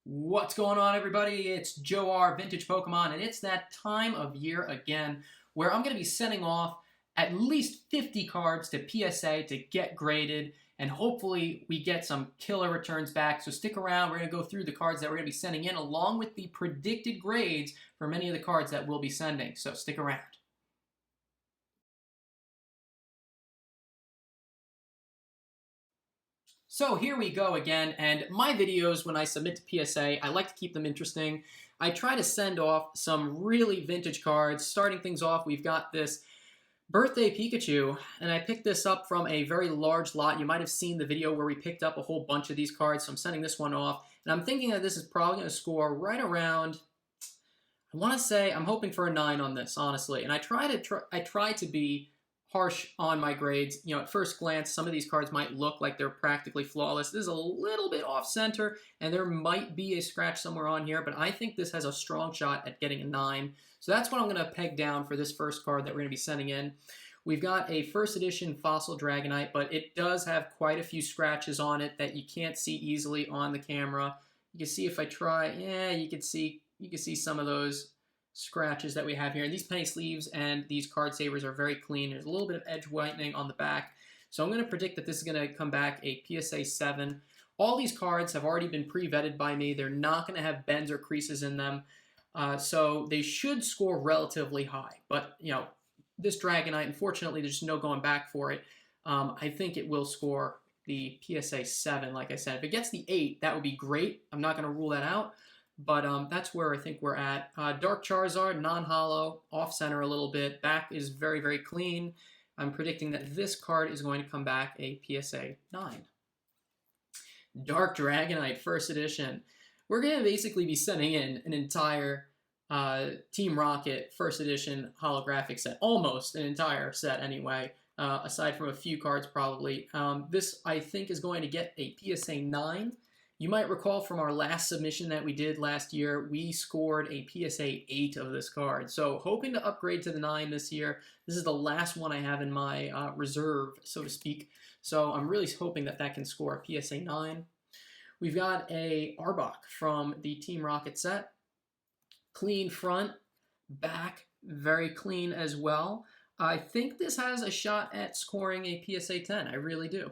What's going on, everybody? It's Joe R, Vintage Pokemon, and it's that time of year again where I'm going to be sending off at least 50 cards to PSA to get graded, and hopefully we get some killer returns back. So stick around. We're going to go through the cards that we're going to be sending in along with the predicted grades for many of the cards that we'll be sending. So stick around. So here we go again, and my videos, when I submit to PSA, I like to keep them interesting. I try to send off some really vintage cards. Starting things off, we've got this Birthday Pikachu, and I picked this up from a very large lot. You might have seen the video where we picked up a whole bunch of these cards, so I'm sending this one off. And I'm thinking that this is probably going to score right around, I want to say, I'm hoping for a 9 on this, honestly. And I try to be harsh on my grades. You know, at first glance, some of these cards might look like they're practically flawless. This is a little bit off center, and there might be a scratch somewhere on here, but I think this has a strong shot at getting a 9. So that's what I'm going to peg down for this first card that we're going to be sending in. We've got a first edition Fossil Dragonite, but it does have quite a few scratches on it that you can't see easily on the camera. You can see if I try, yeah, you can see some of those scratches that we have here. And these penny sleeves and these card savers are very clean. There's a little bit of edge whitening on the back. So I'm going to predict that this is going to come back a PSA 7. All these cards have already been pre-vetted by me. They're not going to have bends or creases in them. So they should score relatively high. But, you know, this Dragonite, unfortunately, there's no going back for it. I think it will score the PSA 7, like I said. If it gets the 8, that would be great. I'm not going to rule that out. But that's where I think we're at. Dark Charizard, non-holo, off-center a little bit. Back is very, very clean. I'm predicting that this card is going to come back a PSA 9. Dark Dragonite, first edition. We're going to basically be sending in an entire Team Rocket first edition holographic set. Almost an entire set, anyway. Aside from a few cards, probably. This, I think, is going to get a PSA 9. You might recall from our last submission that we did last year, we scored a PSA 8 of this card. So hoping to upgrade to the 9 this year. This is the last one I have in my reserve, so to speak. So I'm really hoping that that can score a PSA 9. We've got a Arbok from the Team Rocket set. Clean front, back, very clean as well. I think this has a shot at scoring a PSA 10. I really do.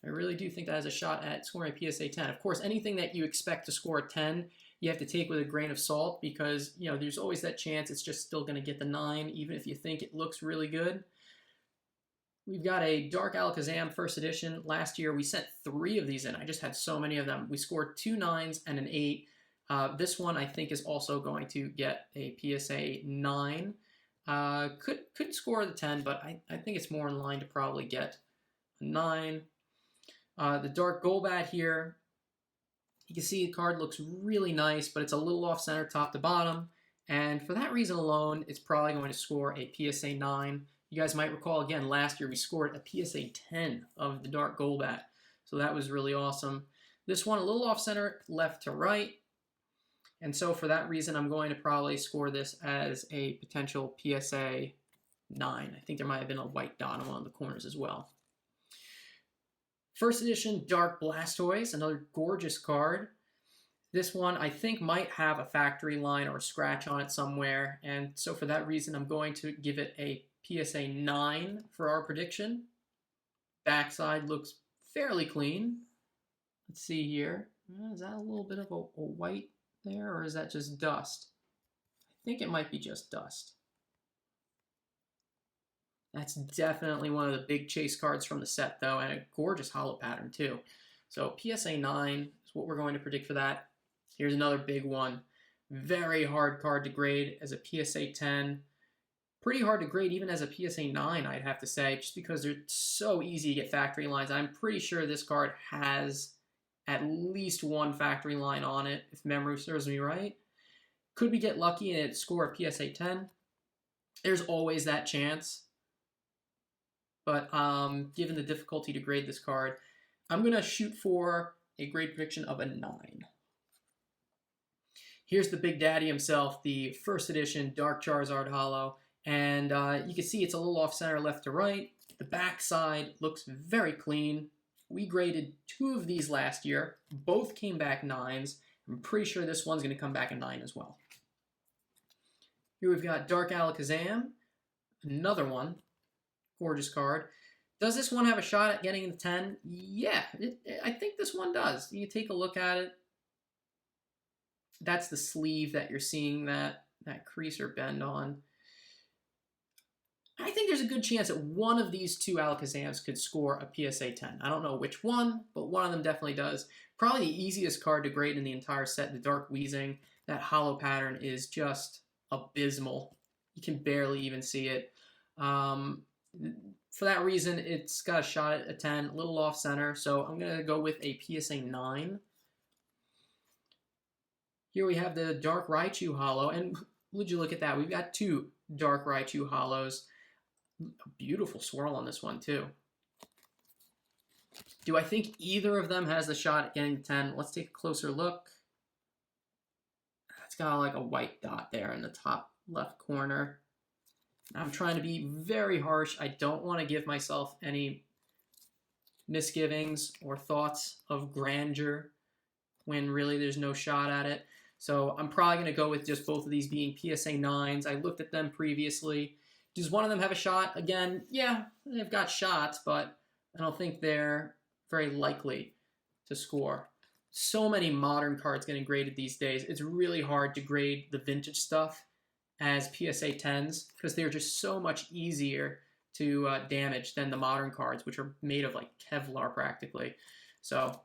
I really do think that has a shot at scoring a PSA 10. Of course, anything that you expect to score a 10, you have to take with a grain of salt because, you know, there's always that chance it's just still going to get the 9, even if you think it looks really good. We've got a Dark Alakazam first edition. Last year, we sent 3 of these in. I just had so many of them. We scored 2 9s and an 8. This one, I think, is also going to get a PSA 9. Could score the 10, but I think it's more in line to probably get a 9. The Dark Golbat here, you can see the card looks really nice, but it's a little off-center top to bottom. And for that reason alone, it's probably going to score a PSA 9. You guys might recall, again, last year we scored a PSA 10 of the Dark Golbat. So that was really awesome. This one, a little off-center left to right. And so for that reason, I'm going to probably score this as a potential PSA 9. I think there might have been a white dot on one of the corners as well. First edition Dark Blastoise, another gorgeous card. This one I think might have a factory line or a scratch on it somewhere, and so for that reason I'm going to give it a PSA 9 for our prediction. Backside looks fairly clean. Let's see here. Is that a little bit of a white there, or is that just dust? I think it might be just dust. That's definitely one of the big chase cards from the set, though, and a gorgeous holo pattern, too. So PSA 9 is what we're going to predict for that. Here's another big one. Very hard card to grade as a PSA 10. Pretty hard to grade even as a PSA 9, I'd have to say, just because they're so easy to get factory lines. I'm pretty sure this card has at least one factory line on it, if memory serves me right. Could we get lucky and it score a PSA 10? There's always that chance. But given the difficulty to grade this card, I'm going to shoot for a grade prediction of a 9. Here's the Big Daddy himself, the first edition Dark Charizard Holo. And you can see it's a little off-center left to right. The back side looks very clean. We graded 2 of these last year. Both came back 9s. I'm pretty sure this one's going to come back a 9 as well. Here we've got Dark Alakazam, another one. Gorgeous card. Does this one have a shot at getting the 10? Yeah, I think this one does. You take a look at it. That's the sleeve that you're seeing that crease or bend on. I think there's a good chance that one of these two Alakazams could score a PSA 10. I don't know which one, but one of them definitely does. Probably the easiest card to grade in the entire set, the Dark Weezing. That hollow pattern is just abysmal. You can barely even see it. For that reason, it's got a shot at a 10, a little off center, so I'm going to go with a PSA 9. Here we have the Dark Raichu Holo, and would you look at that? We've got two Dark Raichu Holos. A beautiful swirl on this one, too. Do I think either of them has the shot at getting 10? Let's take a closer look. It's got like a white dot there in the top left corner. I'm trying to be very harsh. I don't want to give myself any misgivings or thoughts of grandeur when really there's no shot at it. So I'm probably going to go with just both of these being PSA 9s. I looked at them previously. Does one of them have a shot? Again, yeah, they've got shots, but I don't think they're very likely to score. So many modern cards getting graded these days. It's really hard to grade the vintage stuff as PSA 10s because they're just so much easier to damage than the modern cards, which are made of like Kevlar practically. So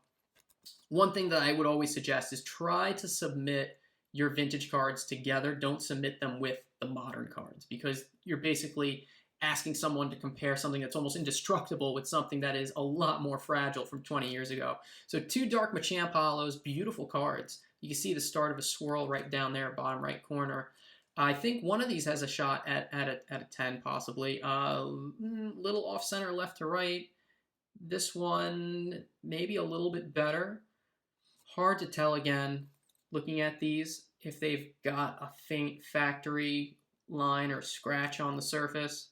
one thing that I would always suggest is try to submit your vintage cards together. Don't submit them with the modern cards because you're basically asking someone to compare something that's almost indestructible with something that is a lot more fragile from 20 years ago. So two Dark Machamp Holos, beautiful cards. You can see the start of a swirl right down there, bottom right corner. I think one of these has a shot at a 10 possibly. Little off center left to right. This one maybe a little bit better. Hard to tell again looking at these if they've got a faint factory line or scratch on the surface.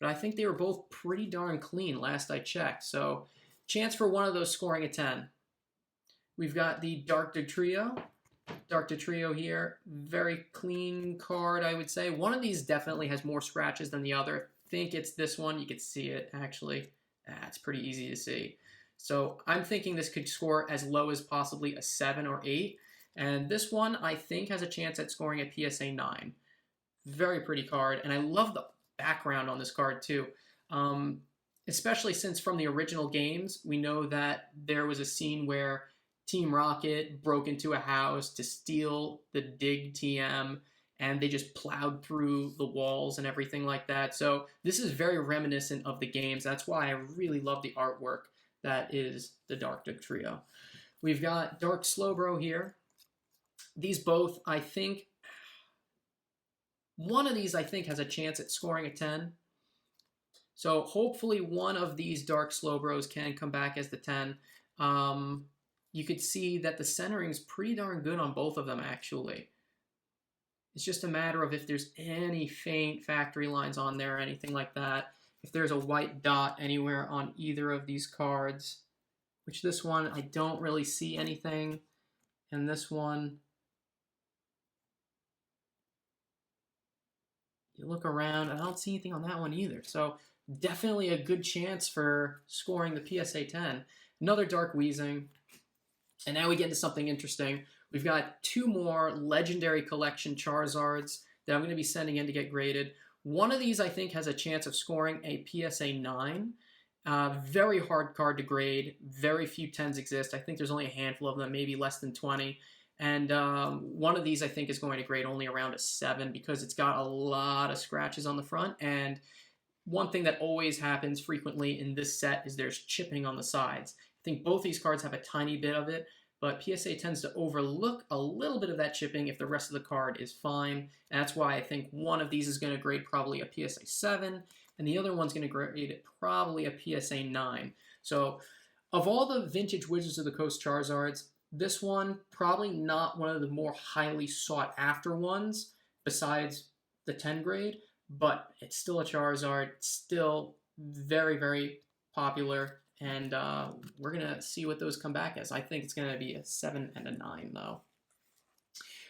But I think they were both pretty darn clean last I checked. So chance for one of those scoring a 10. We've got the Dark Dugtrio. Dark Dugtrio here. Very clean card, I would say. One of these definitely has more scratches than the other. I think it's this one. You can see it, actually. It's pretty easy to see. So I'm thinking this could score as low as possibly a 7 or 8. And this one, I think, has a chance at scoring a PSA 9. Very pretty card. And I love the background on this card, too. Especially since from the original games, we know that there was a scene where Team Rocket broke into a house to steal the Dig TM, and they just plowed through the walls and everything like that. So this is very reminiscent of the games. That's why I really love the artwork that is the Dark Dugtrio. We've got Dark Slowbro here. These both, I think, one of these I think has a chance at scoring a 10. So hopefully one of these Dark Slowbros can come back as the 10. You could see that the centering is pretty darn good on both of them, actually. It's just a matter of if there's any faint factory lines on there or anything like that. If there's a white dot anywhere on either of these cards, which this one, I don't really see anything. And this one, you look around, I don't see anything on that one either. So definitely a good chance for scoring the PSA 10. Another Dark Weezing. And now we get into something interesting. We've got two more Legendary Collection Charizards that I'm going to be sending in to get graded. One of these, I think, has a chance of scoring a PSA 9. Very hard card to grade. Very few 10s exist. I think there's only a handful of them, maybe less than 20. And one of these, I think, is going to grade only around a 7 because it's got a lot of scratches on the front. And one thing that always happens frequently in this set is there's chipping on the sides. I think both these cards have a tiny bit of it, but PSA tends to overlook a little bit of that chipping if the rest of the card is fine. And that's why I think one of these is going to grade probably a PSA 7, and the other one's going to grade probably a PSA 9. So of all the vintage Wizards of the Coast Charizards, this one probably not one of the more highly sought after ones besides the 10 grade, but it's still a Charizard, still very, very popular. and we're going to see what those come back as. I think it's going to be a 7 and a 9, though.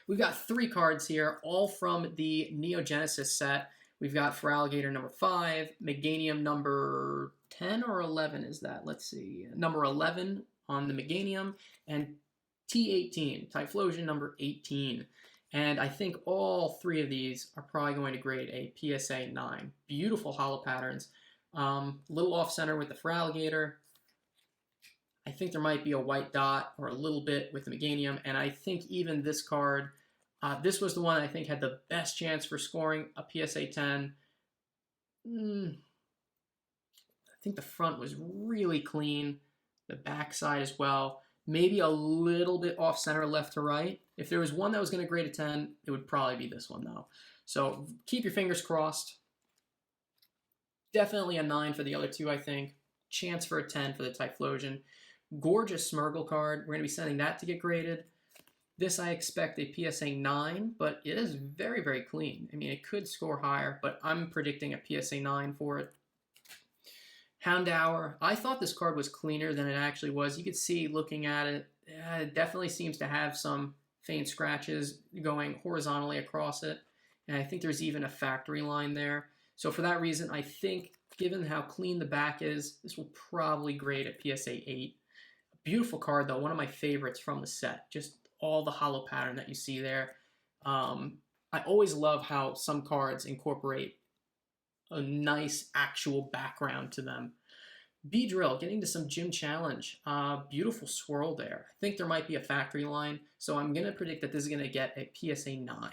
We've got 3 cards here, all from the Neo Genesis set. We've got Feraligatr number 5, Meganium number 10 or 11 is that? Let's see. Number 11 on the Meganium, and T18, Typhlosion number 18. And I think all 3 of these are probably going to grade a PSA 9. Beautiful holo patterns. Little off-center with the Feraligatr. I think there might be a white dot or a little bit with the Meganium, and I think even this card, this was the one I think had the best chance for scoring a PSA 10. I think the front was really clean, the back side as well. Maybe a little bit off-center left to right. If there was one that was going to grade a 10, it would probably be this one, though. So keep your fingers crossed. Definitely a 9 for the other 2, I think. Chance for a 10 for the Typhlosion. Gorgeous Smeargle card. We're going to be sending that to get graded. This I expect a PSA 9, but it is very, very clean. I mean, it could score higher, but I'm predicting a PSA 9 for it. Houndour. I thought this card was cleaner than it actually was. You could see looking at it, it definitely seems to have some faint scratches going horizontally across it. And I think there's even a factory line there. So for that reason, I think, given how clean the back is, this will probably grade at PSA 8. Beautiful card, though. One of my favorites from the set. Just all the holo pattern that you see there. I always love how some cards incorporate a nice actual background to them. Beedrill, getting to some gym challenge. Beautiful swirl there. I think there might be a factory line, so I'm going to predict that this is going to get a PSA 9.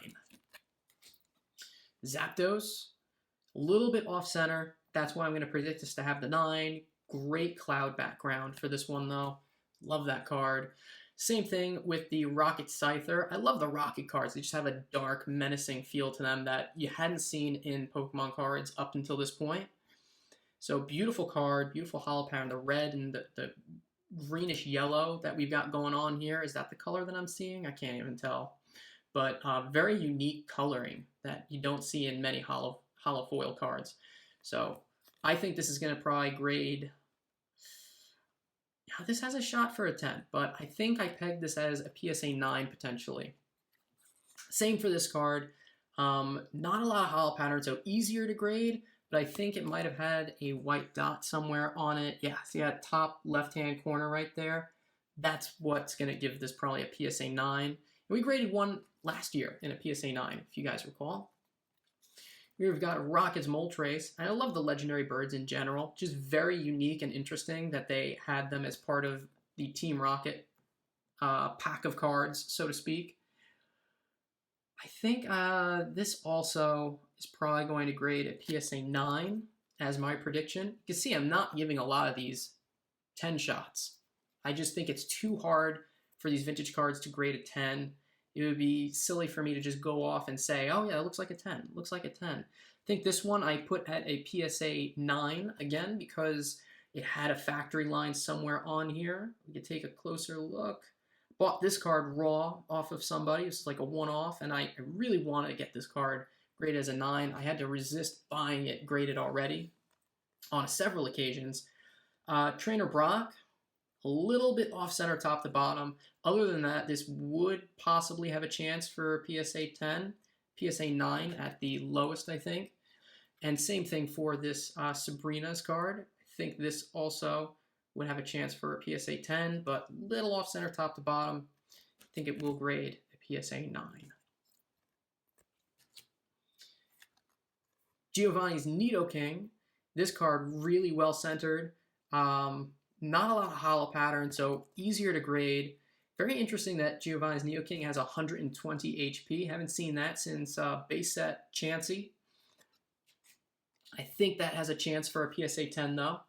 Zapdos, a little bit off-center. That's why I'm going to predict this to have the 9. Great cloud background for this one, though. Love that card. Same thing with the Rocket Scyther. I love the Rocket cards. They just have a dark, menacing feel to them that you hadn't seen in Pokemon cards up until this point. So beautiful card, beautiful holo pattern. The red and the greenish yellow that we've got going on here. Is that the color that I'm seeing? I can't even tell. But very unique coloring that you don't see in many holo foil cards. So I think this is going to probably grade... This has a shot for a 10, but I think I pegged this as a PSA 9 potentially. Same for this card. Not a lot of holo patterns, so easier to grade, but I think it might have had a white dot somewhere on it. Yeah, see that top left-hand corner right there? That's what's going to give this probably a PSA 9. And we graded one last year in a PSA 9, if you guys recall. We've got Rocket's Moltres. I love the legendary birds in general. Just very unique and interesting that they had them as part of the Team Rocket pack of cards, so to speak. I think this also is probably going to grade a PSA 9 as my prediction. You can see I'm not giving a lot of these 10 shots. I just think it's too hard for these vintage cards to grade a 10. It would be silly for me to just go off and say, oh yeah, it looks like a 10. It looks like a 10. I think this one I put at a PSA 9 again because it had a factory line somewhere on here. We could take a closer look. Bought this card raw off of somebody. This is like a one-off, and I really wanted to get this card graded as a 9. I had to resist buying it graded already on several occasions. Trainer Brock, a little bit off-center top to bottom. Other than that, this would possibly have a chance for PSA 10, PSA 9 at the lowest, I think. And same thing for this Sabrina's card. I think this also would have a chance for a PSA 10, but little off-center top to bottom. I think it will grade a PSA 9. Giovanni's Nidoking. This card really well-centered. Not a lot of holo pattern, so easier to grade. Very interesting that Giovanni's Nidoking has 120 HP. Haven't seen that since base set Chansey. I think that has a chance for a PSA 10 though.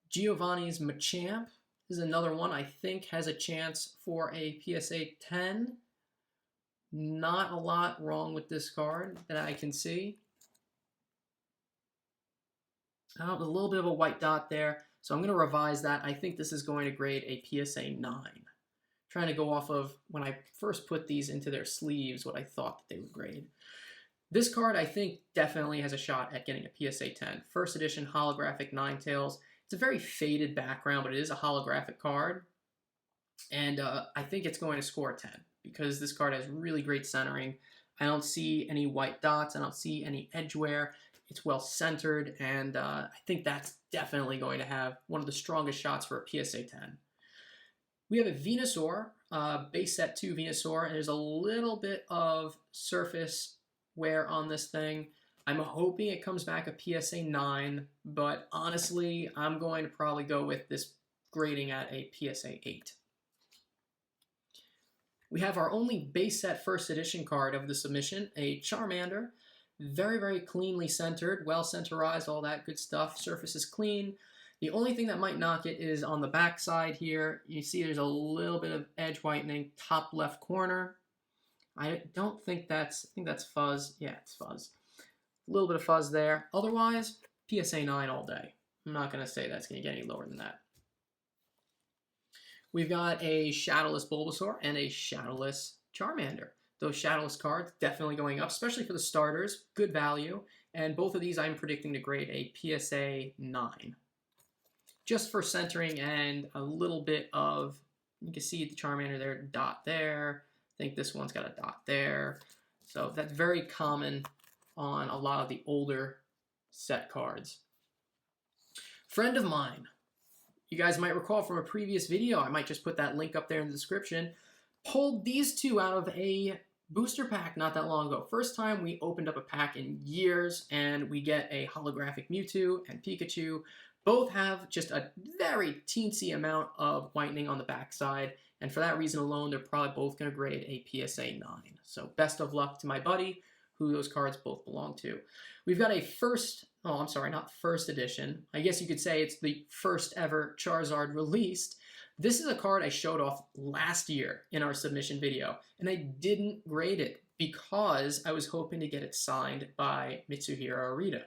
Giovanni's Machamp is another one I think has a chance for a PSA 10. Not a lot wrong with this card that I can see. A little bit of a white dot there. So I'm going to revise that. I think this is going to grade a PSA 9. Trying to go off of when I first put these into their sleeves, what I thought that they would grade. This card, I think, definitely has a shot at getting a PSA 10. First edition holographic Ninetales. It's a very faded background, but it is a holographic card. And I think it's going to score a 10 because this card has really great centering. I don't see any white dots. I don't see any edge wear. It's well centered, and I think that's definitely going to have one of the strongest shots for a PSA 10. We have a Venusaur, base set 2 Venusaur, and there's a little bit of surface wear on this thing. I'm hoping it comes back a PSA 9, but honestly, I'm going to probably go with this grading at a PSA 8. We have our only base set first edition card of the submission, a Charmander. Very, very cleanly centered, well centerized, all that good stuff. Surface is clean. The only thing that might knock it is on the back side here. You see there's a little bit of edge whitening, top left corner. I don't think that's, I think that's fuzz. Yeah, it's fuzz. A little bit of fuzz there. Otherwise, PSA 9 all day. I'm not going to say that's going to get any lower than that. We've got a Shadowless Bulbasaur and a Shadowless Charmander. Those Shadowless cards definitely going up, especially for the starters. Good value. And both of these I'm predicting to grade a PSA 9. Just for centering and a little bit of, you can see the Charmander there, dot there. I think this one's got a dot there. So that's very common on a lot of the older set cards. Friend of mine, you guys might recall from a previous video, I might just put that link up there in the description, pulled these two out of a booster pack not that long ago. First time we opened up a pack in years, and we get a holographic Mewtwo and Pikachu. Both have just a very teensy amount of whitening on the backside, and for that reason alone, they're probably both going to grade a PSA 9. So best of luck to my buddy, who those cards both belong to. We've got a not first edition. I guess you could say it's the first ever Charizard released. This is a card I showed off last year in our submission video, and I didn't grade it because I was hoping to get it signed by Mitsuhiro Arita.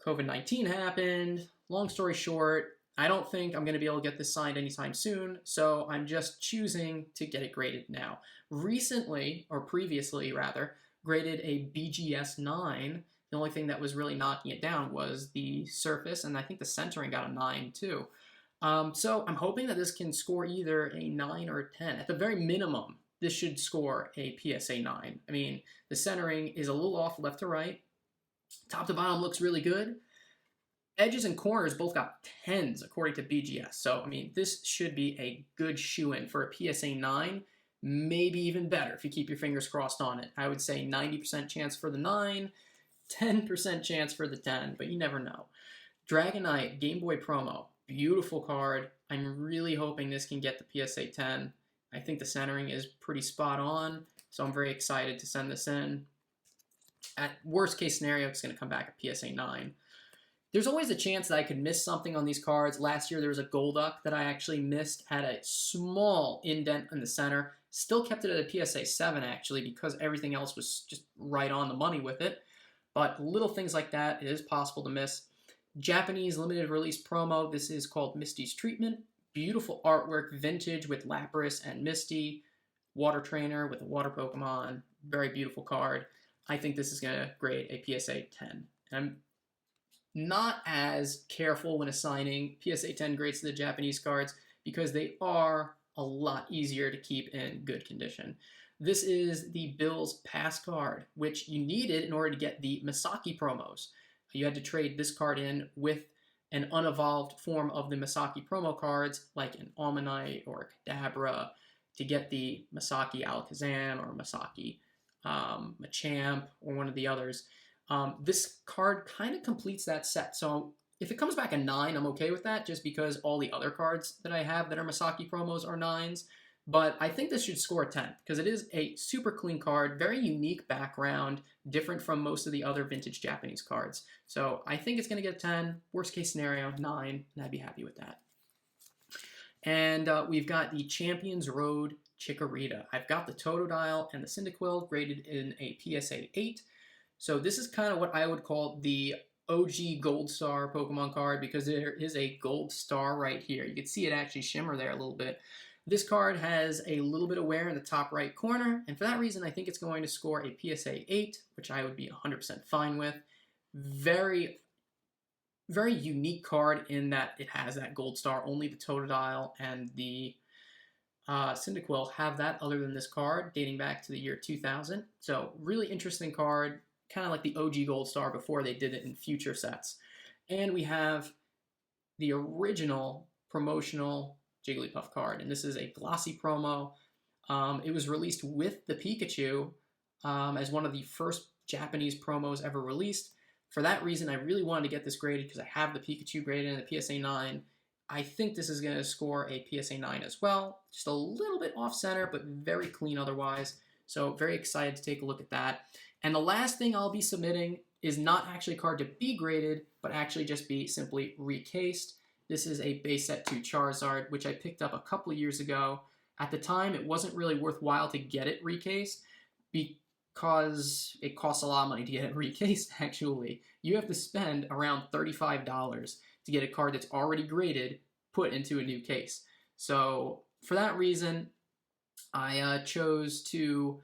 COVID-19 happened. Long story short, I don't think I'm going to be able to get this signed anytime soon, so I'm just choosing to get it graded now. Recently, or previously rather, graded a BGS 9. The only thing that was really knocking it down was the surface, and I think the centering got a 9 too. So I'm hoping that this can score either a 9 or a 10. At the very minimum, this should score a PSA 9. I mean, the centering is a little off left to right. Top to bottom looks really good. Edges and corners both got 10s according to BGS. So, I mean, this should be a good shoo-in for a PSA 9. Maybe even better if you keep your fingers crossed on it. I would say 90% chance for the 9, 10% chance for the 10, but you never know. Dragonite Game Boy promo. Beautiful card. I'm really hoping this can get the PSA 10. I think the centering is pretty spot on, so I'm very excited to send this in. At worst case scenario, it's going to come back a PSA 9. There's always a chance that I could miss something on these cards. Last year there was a Golduck that I actually missed, had a small indent in the center. Still kept it at a PSA 7 actually because everything else was just right on the money with it. But little things like that, it is possible to miss. Japanese limited release promo. This is called Misty's Treatment. Beautiful artwork, vintage with Lapras and Misty. Water Trainer with a water Pokemon. Very beautiful card. I think this is going to grade a PSA 10. I'm not as careful when assigning PSA 10 grades to the Japanese cards because they are a lot easier to keep in good condition. This is the Bills Pass card, which you needed in order to get the Misaki promos. You had to trade this card in with an unevolved form of the Misaki promo cards, like an Almanite or a Kadabra, to get the Misaki Alakazam or Misaki Machamp or one of the others. This card kind of completes that set. So if it comes back a 9, I'm okay with that, just because all the other cards that I have that are Misaki promos are 9s. But I think this should score a 10 because it is a super clean card, very unique background, different from most of the other vintage Japanese cards. So I think it's going to get a 10. Worst case scenario, 9, and I'd be happy with that. And we've got the Champions Road Chikorita. I've got the Totodile and the Cyndaquil graded in a PSA 8. So this is kind of what I would call the OG Gold Star Pokemon card because there is a gold star right here. You can see it actually shimmer there a little bit. This card has a little bit of wear in the top right corner, and for that reason, I think it's going to score a PSA 8, which I would be 100% fine with. Very very unique card in that it has that gold star. Only the Totodile and the Cyndaquil have that other than this card, dating back to the year 2000. So really interesting card, kind of like the OG gold star before they did it in future sets. And we have the original promotional Jigglypuff card, and this is a glossy promo. It was released with the Pikachu as one of the first Japanese promos ever released. For that reason, I really wanted to get this graded because I have the Pikachu graded in the PSA 9. I think this is going to score a PSA 9 as well. Just a little bit off-center, but very clean otherwise. So very excited to take a look at that. And the last thing I'll be submitting is not actually a card to be graded, but actually just be simply recased. This is a base set 2 Charizard, which I picked up a couple of years ago. At the time, it wasn't really worthwhile to get it recased because it costs a lot of money to get it recased, actually. You have to spend around $35 to get a card that's already graded put into a new case. So for that reason, I chose to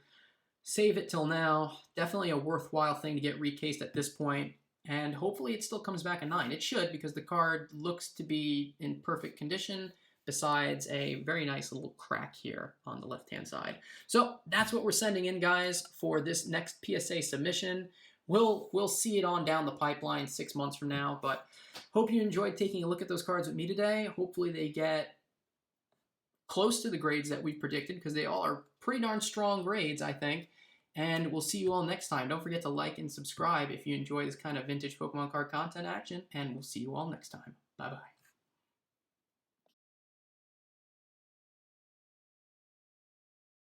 save it till now. Definitely a worthwhile thing to get recased at this point. And hopefully it still comes back a 9. It should, because the card looks to be in perfect condition, besides a very nice little crack here on the left-hand side. So that's what we're sending in, guys, for this next PSA submission. We'll see it on down the pipeline 6 months from now, but hope you enjoyed taking a look at those cards with me today. Hopefully they get close to the grades that we've predicted, because they all are pretty darn strong grades, I think. And we'll see you all next time. Don't forget to like and subscribe if you enjoy this kind of vintage Pokemon card content action, and we'll see you all next time. Bye-bye.